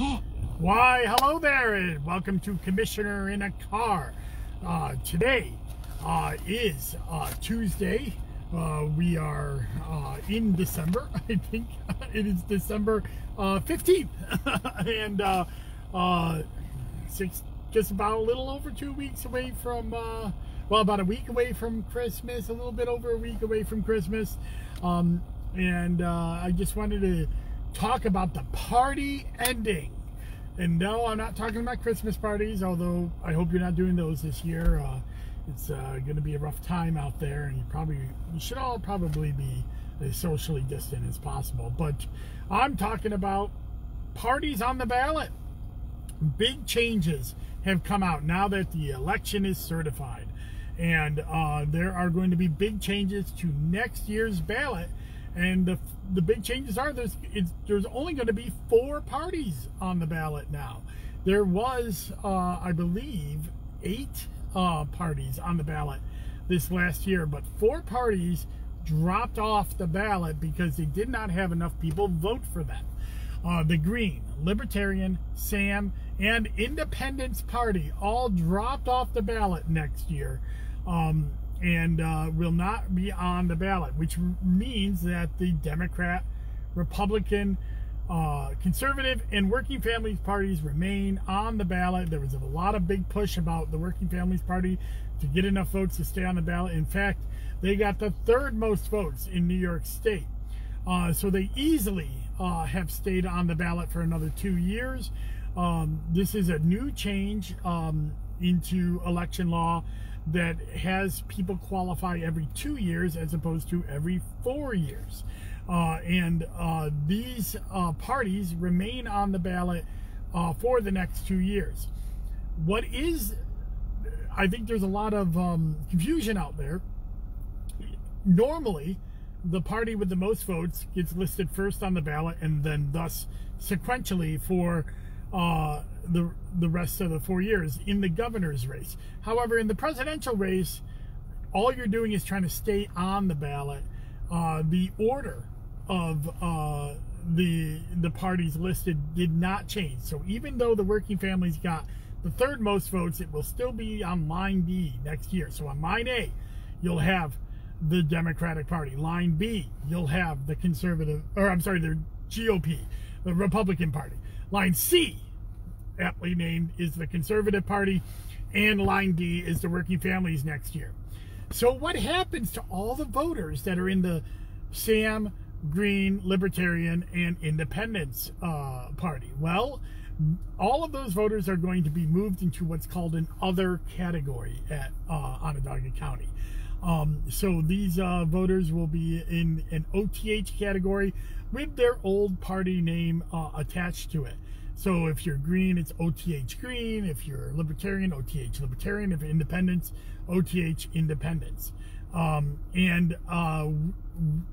Why, hello there, and welcome to Commissioner in a Car. Today is Tuesday. We are in December. I think it is December 15th. And just about a little over 2 weeks away from, well, about a week away from Christmas, a little bit over a week away from Christmas. I just wanted to talk about the party ending. And no, I'm not talking about Christmas parties, although I hope you're not doing those this year. It's going to be a rough time out there, and you should all probably be as socially distant as possible. But I'm talking about parties on the ballot. Big changes have come out now that the election is certified. And there are going to be big changes to next year's ballot. And the big changes are there's only going to be 4 parties on the ballot now. There was, I believe, 8 parties on the ballot this last year, but 4 parties dropped off the ballot because they did not have enough people vote for them. The Green, Libertarian, SAM, and Independence Party all dropped off the ballot next year. And will not be on the ballot, which means that the Democrat, Republican, Conservative, and Working Families parties remain on the ballot. There was a lot of big push about the Working Families Party to get enough votes to stay on the ballot. In fact, they got the 3rd most votes in New York State. So they easily have stayed on the ballot for another 2 years. This is a new change into election law that has people qualify every 2 years as opposed to every 4 years. These parties remain on the ballot for the next 2 years. I think there's a lot of confusion out there. Normally, the party with the most votes gets listed first on the ballot and then thus sequentially for the rest of the 4 years in the governor's race. However, in the presidential race, all you're doing is trying to stay on the ballot. The order of the parties listed did not change. So even though the Working Families got the 3rd most votes, it will still be on line B next year. So on line A, you'll have the Democratic Party. Line B, you'll have the the GOP, the Republican Party. Line C, aptly named, is the Conservative Party, and line D is the Working Families next year. So what happens to all the voters that are in the SAM, Green, Libertarian, and Independence Party? Well, all of those voters are going to be moved into what's called an other category at Onondaga County. So these voters will be in an OTH category with their old party name attached to it. So if you're Green, it's OTH Green. If you're Libertarian, OTH Libertarian. If Independence, OTH Independence.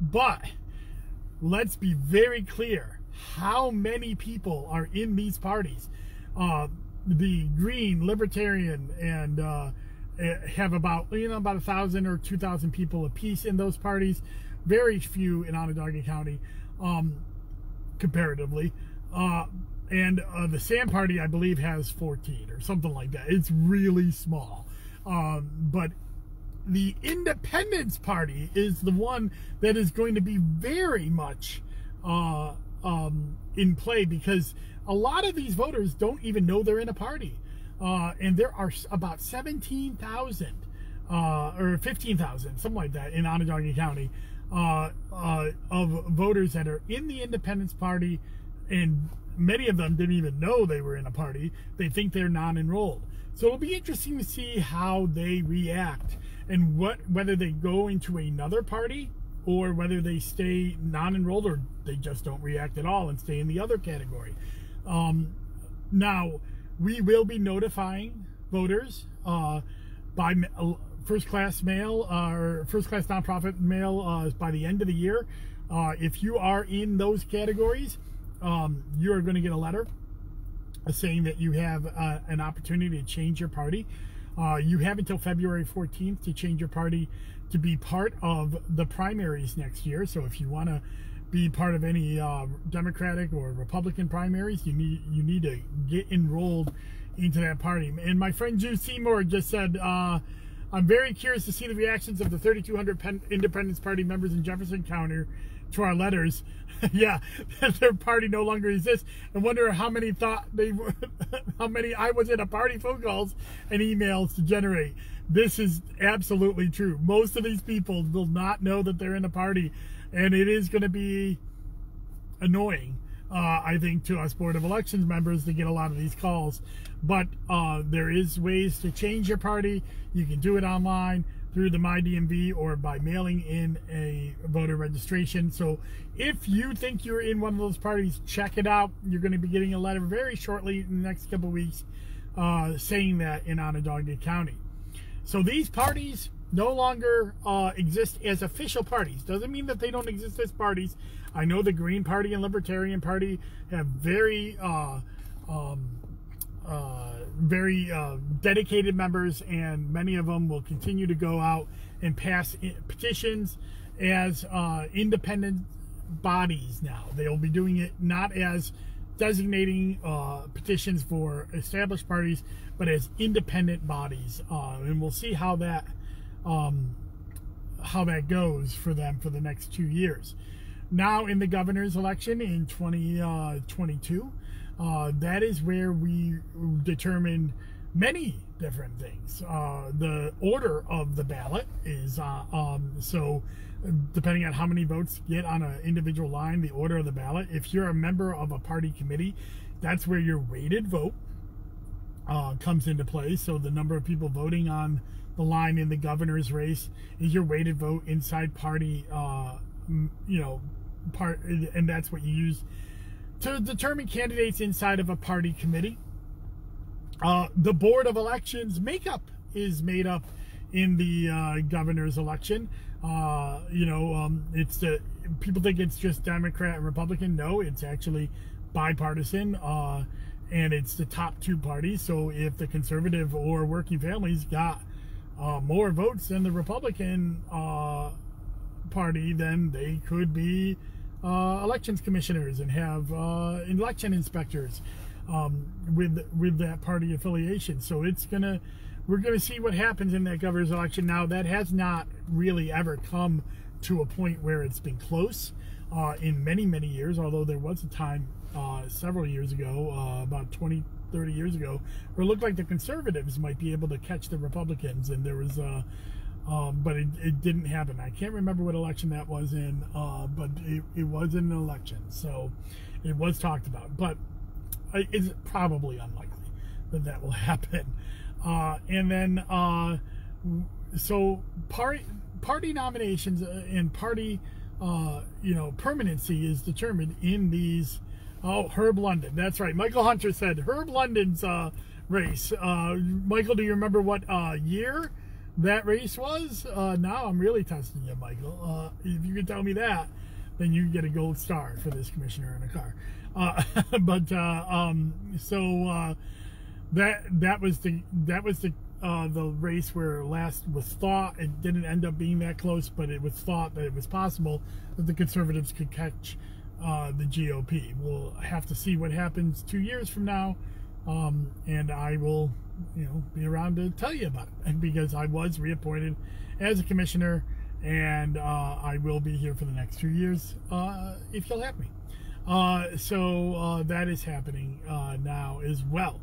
But let's be very clear how many people are in these parties. The Green, Libertarian, and have about 1,000 or 2,000 people apiece in those parties. Very few in Onondaga County, comparatively. The SAM party, I believe, has 14 or something like that. It's really small. But the Independence Party is the one that is going to be very much in play, because a lot of these voters don't even know they're in a party. And there are about 17,000 or 15,000, something like that, in Onondaga County of voters that are in the Independence Party, and many of them didn't even know they were in a party. They think they're non-enrolled. So it'll be interesting to see how they react and whether they go into another party or whether they stay non-enrolled or they just don't react at all and stay in the other category. Now, we will be notifying voters by first-class mail or first-class nonprofit mail by the end of the year. If you are in those categories, you are going to get a letter saying that you have an opportunity to change your party. You have until February 14th to change your party to be part of the primaries next year. So if you want to be part of any Democratic or Republican primaries, you need to get enrolled into that party. And my friend Drew Seymour just said, I'm very curious to see the reactions of the 3,200 Independence Party members in Jefferson County to our letters. Yeah, their party no longer exists. I wonder how many thought they were, how many I was in a party phone calls and emails to generate. This is absolutely true. Most of these people will not know that they're in a party, and it is going to be annoying, I think, to us Board of Elections members to get a lot of these calls. But there is ways to change your party. You can do it online through the MyDMV or by mailing in a voter registration. So if you think you're in one of those parties, check it out. You're going to be getting a letter very shortly in the next couple of weeks saying that in Onondaga County. So these parties no longer exist as official parties. Doesn't mean that they don't exist as parties. I know the Green Party and Libertarian Party have very dedicated members, and many of them will continue to go out and pass petitions as independent bodies now. They'll be doing it not as designating petitions for established parties, but as independent bodies, and we'll see how that goes for them for the next 2 years. Now in the governor's election in 2022, that is where we determine many different things. The order of the ballot is so depending on how many votes you get on an individual line, the order of the ballot. If you're a member of a party committee, that's where your weighted vote comes into play. So the number of people voting on the line in the governor's race is your weighted vote inside party, and that's what you use to determine candidates inside of a party committee. The Board of Elections makeup is made up in the governor's election. It's people think it's just Democrat and Republican. No, it's actually bipartisan, and it's the top two parties. So if the conservative or working families got more votes than the Republican party, then they could be elections commissioners and have election inspectors with that party affiliation. So we're gonna see what happens in that governor's election. Now, that has not really ever come to a point where it's been close in many years, although there was a time several years ago, about 20-30 years ago, where it looked like the conservatives might be able to catch the Republicans, and there was but it didn't happen. I can't remember what election that was in, but it was in an election, so it was talked about. But it's probably unlikely that will happen. And then, so party nominations and party, permanency is determined in these. Oh, Herb London. That's right. Michael Hunter said Herb London's race. Michael, do you remember what year that race was? Now I'm really testing you, Michael. If you can tell me that, then you get a gold star for this commissioner in a car. That was the race where last was thought it didn't end up being that close, but it was thought that it was possible that the conservatives could catch the GOP. We'll have to see what happens 2 years from now, and I will, be around to tell you about it, because I was reappointed as a commissioner, and I will be here for the next 2 years if you'll have me. So that is happening now as well.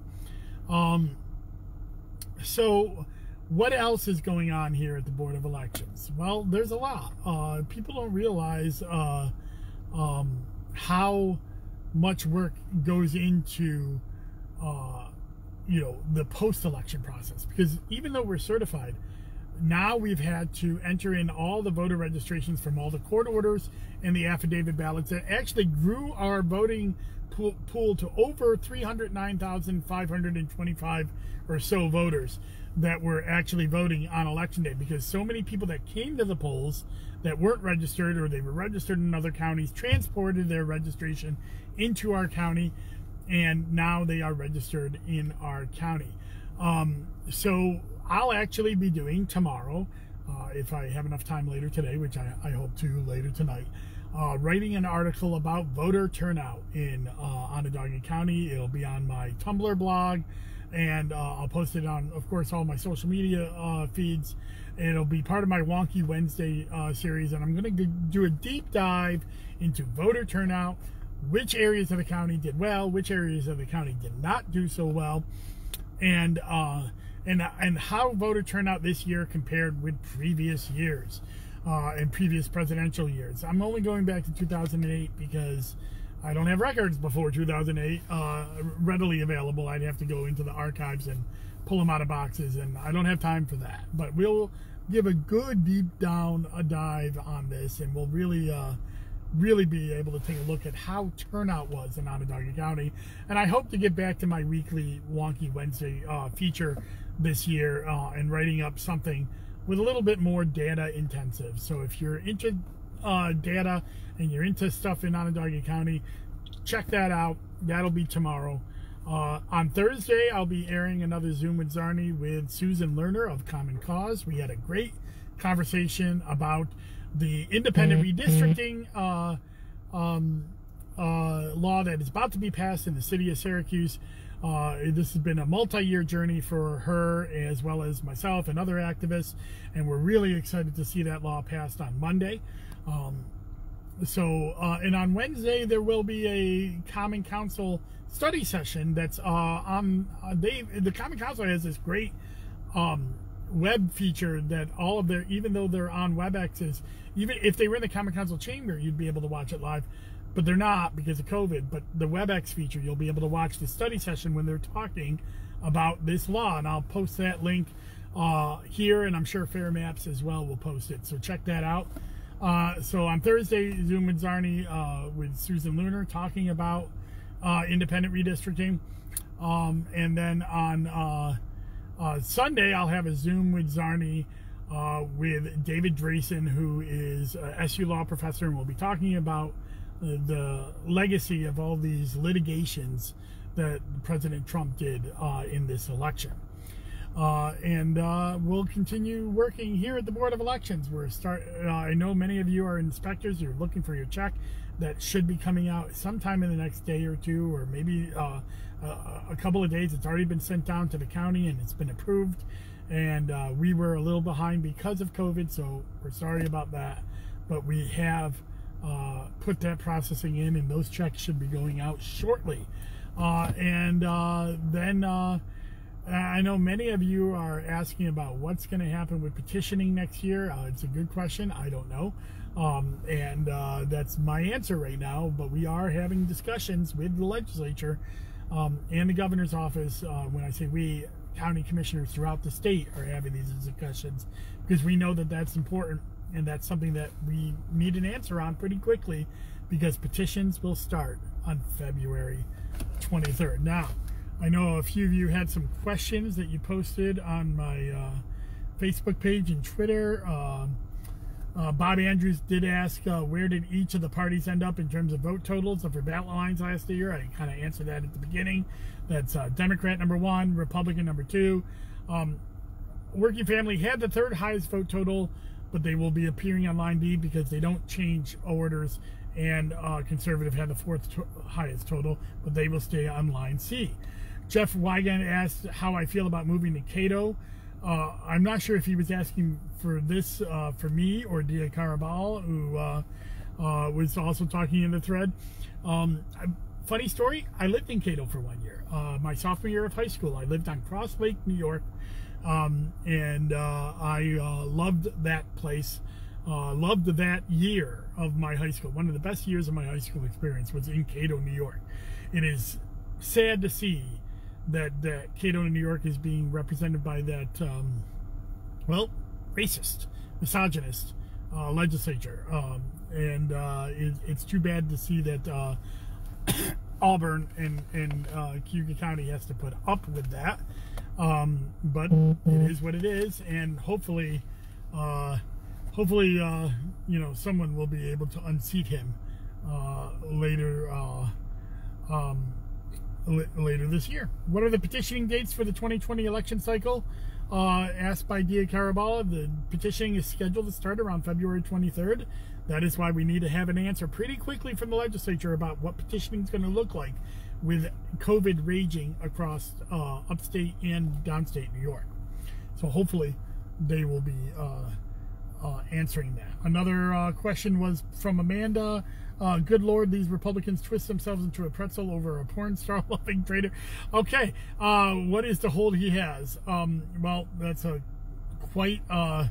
So what else is going on here at the Board of Elections? Well, there's a lot. People don't realize how much work goes into the post-election process, because even though we're certified, now we've had to enter in all the voter registrations from all the court orders and the affidavit ballots that actually grew our voting pool to over 309,525 or so voters that were actually voting on election day, because so many people that came to the polls that weren't registered, or they were registered in other counties, transported their registration into our county, and now they are registered in our county. So I'll actually be doing tomorrow, if I have enough time later today, which I hope to later tonight, writing an article about voter turnout in Onondaga County. It'll be on my Tumblr blog, and I'll post it on, of course, all my social media feeds. It'll be part of my Wonky Wednesday series, and I'm going to do a deep dive into voter turnout, which areas of the county did well, which areas of the county did not do so well, and how voter turnout this year compared with previous years and previous presidential years. I'm only going back to 2008 because I don't have records before 2008 readily available. I'd have to go into the archives and pull them out of boxes, and I don't have time for that. But we'll give a good deep dive on this, and we'll really be able to take a look at how turnout was in Onondaga County. And I hope to get back to my weekly Wonky Wednesday feature this year and writing up something with a little bit more data intensive. So if you're into data and you're into stuff in Onondaga County, check that out. That'll be tomorrow. On Thursday, I'll be airing another Zoom with Zarni with Susan Lerner of Common Cause. We had a great conversation about the independent redistricting law that is about to be passed in the city of Syracuse. This has been a multi-year journey for her as well as myself and other activists, and we're really excited to see that law passed on Monday. And on Wednesday there will be a Common Council study session that's the Common Council has this great web feature that all of their, even though they're on WebExes, even if they were in the Common Council chamber, you'd be able to watch it live, but they're not because of COVID. But the WebEx feature, you'll be able to watch the study session when they're talking about this law, and I'll post that link here, and I'm sure Fair Maps as well will post it, so check that out. So on Thursday, Zoom with Zarni with Susan Lerner talking about independent redistricting, and then on Sunday I'll have a Zoom with Zarni with David Drayson, who is a SU law professor, and we'll be talking about the legacy of all these litigations that President Trump did in this election. And we'll continue working here at the Board of Elections. I know many of you are inspectors. You're looking for your check that should be coming out sometime in the next day or two, or maybe a couple of days. It's already been sent down to the county and it's been approved. And we were a little behind because of COVID, so we're sorry about that. But we have put that processing in, and those checks should be going out shortly. Then I know many of you are asking about what's going to happen with petitioning next year. It's a good question. I don't know. That's my answer right now. But we are having discussions with the legislature and the governor's office. When I say we, county commissioners throughout the state are having these discussions, because we know that that's important, and that's something that we need an answer on pretty quickly, because petitions will start on February 23rd. Now, I know a few of you had some questions that you posted on my Facebook page and Twitter. Bob Andrews did ask, where did each of the parties end up in terms of vote totals for ballot lines last year? I kind of answered that at the beginning. That's Democrat number 1, Republican number 2. Working Family had the 3rd highest vote total, but they will be appearing on line B because they don't change orders. And Conservative had the 4th highest total, but they will stay on line C. Jeff Wygant asked how I feel about moving to Goto. I'm not sure if he was asking for this for me or Dia Carabal, who was also talking in the thread. Funny story, I lived in Goto for 1 year. My sophomore year of high school, I lived on Cross Lake, New York, and I loved that place. Loved that year of my high school. One of the best years of my high school experience was in Goto, New York. It is sad to see that Goto, New York is being represented by that, racist, misogynist legislature. It's too bad to see that Auburn and Cuyahoga County has to put up with that. But it is what it is, and hopefully, someone will be able to unseat him later this year. What are the petitioning dates for the 2020 election cycle? Asked by Dia Carabala. The petitioning is scheduled to start around February 23rd. That is why we need to have an answer pretty quickly from the legislature about what petitioning is going to look like with COVID raging across upstate and downstate New York. So hopefully they will be answering that. Another question was from Amanda. Good Lord, these Republicans twist themselves into a pretzel over a porn star loving traitor. Okay, what is the hold he has? Well, that's a quite a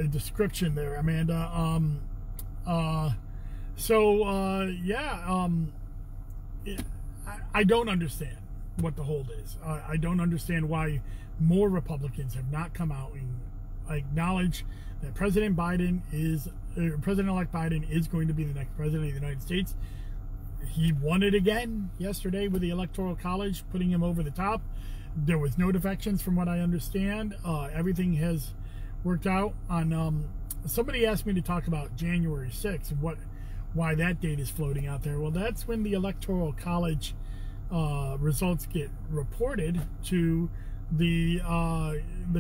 description there, Amanda. I don't understand what the hold is. I don't understand why more Republicans have not come out and acknowledge that President-elect Biden is going to be the next president of the United States. He won it again yesterday with the Electoral College, putting him over the top. There was no defections from what I understand. Everything has worked out. On somebody asked me to talk about January 6th and why that date is floating out there. Well, that's when the Electoral College results get reported to the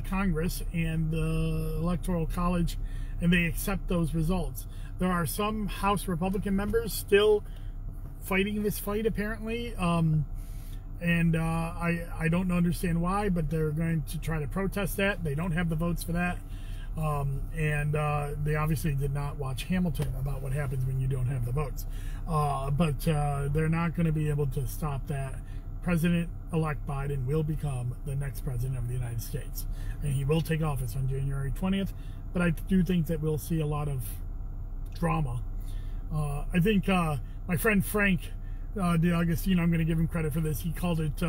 Congress and the Electoral College, and they accept those results. There are some House Republican members still fighting this fight, apparently, and I don't understand why, but they're going to try to protest that. They don't have the votes for that, and they obviously did not watch Hamilton about what happens when you don't have the votes, but they're not going to be able to stop that. President-elect Biden will become the next president of the United States, and he will take office on January 20th, but I do think that we'll see a lot of drama. I think my friend Frank DeAugustino, I'm going to give him credit for this, he called it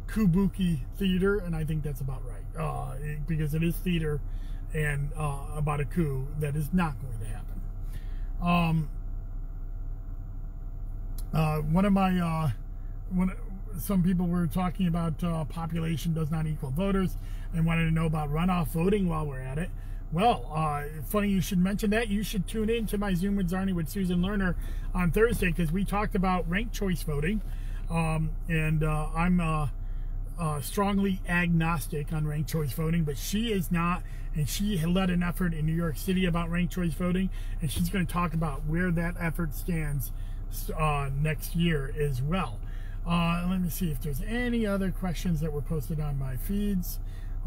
kabuki theater, and I think that's about right, because it is theater and about a coup that is not going to happen. Some people were talking about population does not equal voters and wanted to know about runoff voting while we're at it. Well, funny you should mention that. You should tune in to my Zoom with Zarni with Susan Lerner on Thursday, because we talked about ranked choice voting. And I'm strongly agnostic on ranked choice voting, but she is not, and she led an effort in New York City about ranked choice voting, and she's going to talk about where that effort stands next year as well. Let me see if there's any other questions that were posted on my feeds,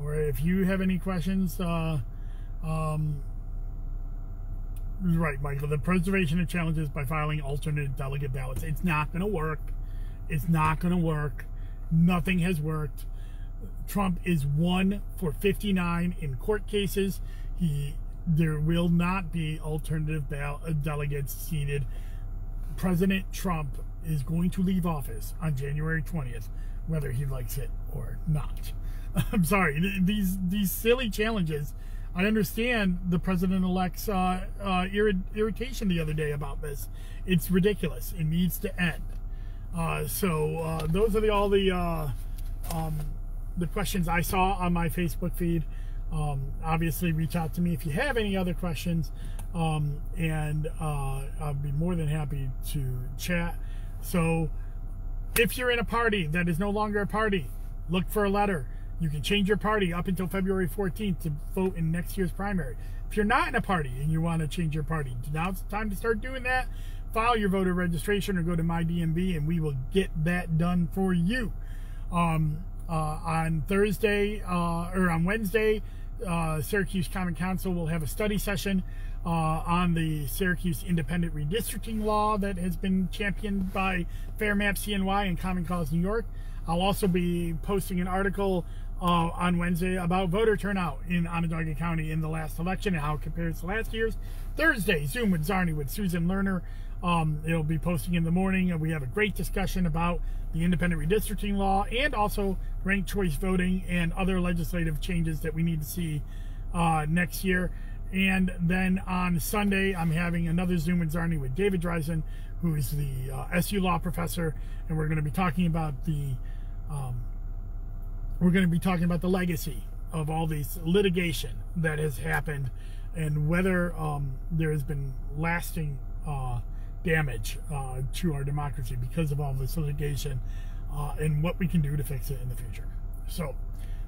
or if you have any questions. Right, Michael, the preservation of challenges by filing alternate delegate ballots. It's not going to work. It's not going to work. Nothing has worked. Trump is 1 for 59 in court cases. There will not be alternative delegates seated. President Trump is going to leave office on January 20th, whether he likes it or not. I'm sorry, these silly challenges. I understand the president-elect's irritation the other day about this. It's ridiculous. It needs to end. So those are all the questions I saw on my Facebook feed. Obviously, reach out to me if you have any other questions, and I'll be more than happy to chat. So if you're in a party that is no longer a party, look for a letter. You can change your party up until February 14th to vote in next year's primary. If you're not in a party and you want to change your party, now's the time to start doing that. File your voter registration or go to my DMV, and we will get that done for you. On Thursday or on Wednesday, Syracuse Common Council will have a study session on the Syracuse independent redistricting law that has been championed by Fair Map CNY and Common Cause New York. I'll also be posting an article on Wednesday about voter turnout in Onondaga County in the last election and how it compares to last year's. Thursday, Zoom with Zarni with Susan Lerner. It'll be posting in the morning, and we have a great discussion about the independent redistricting law and also ranked choice voting and other legislative changes that we need to see next year. And then on Sunday, I'm having another Zoom with Zarni with David Dreisen, who is the SU law professor, and we're going to be talking about the legacy of all this litigation that has happened and whether there has been lasting damage to our democracy because of all this litigation, and what we can do to fix it in the future. So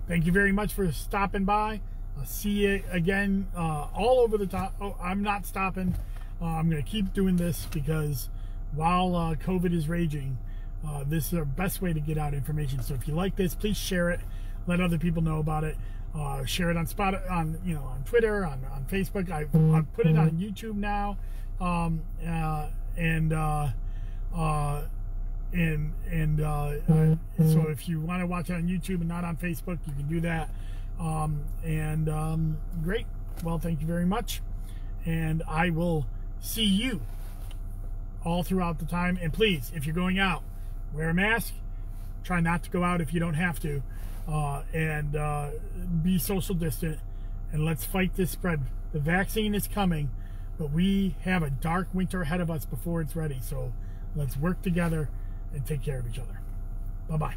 thank you very much for stopping by, I'll see you again all over the top. Oh, I'm not stopping. I'm going to keep doing this because while COVID is raging, this is the best way to get out information. So if you like this, please share it. Let other people know about it. Share it on on Twitter, on Facebook. I've put it on YouTube now, so if you want to watch it on YouTube and not on Facebook, you can do that. Great. Well, thank you very much, and I will see you all throughout the time. And please, if you're going out, wear a mask. Try not to go out if you don't have to. Be social distant, and let's fight this spread. The vaccine is coming, but we have a dark winter ahead of us before it's ready. So let's work together and take care of each other. Bye-bye.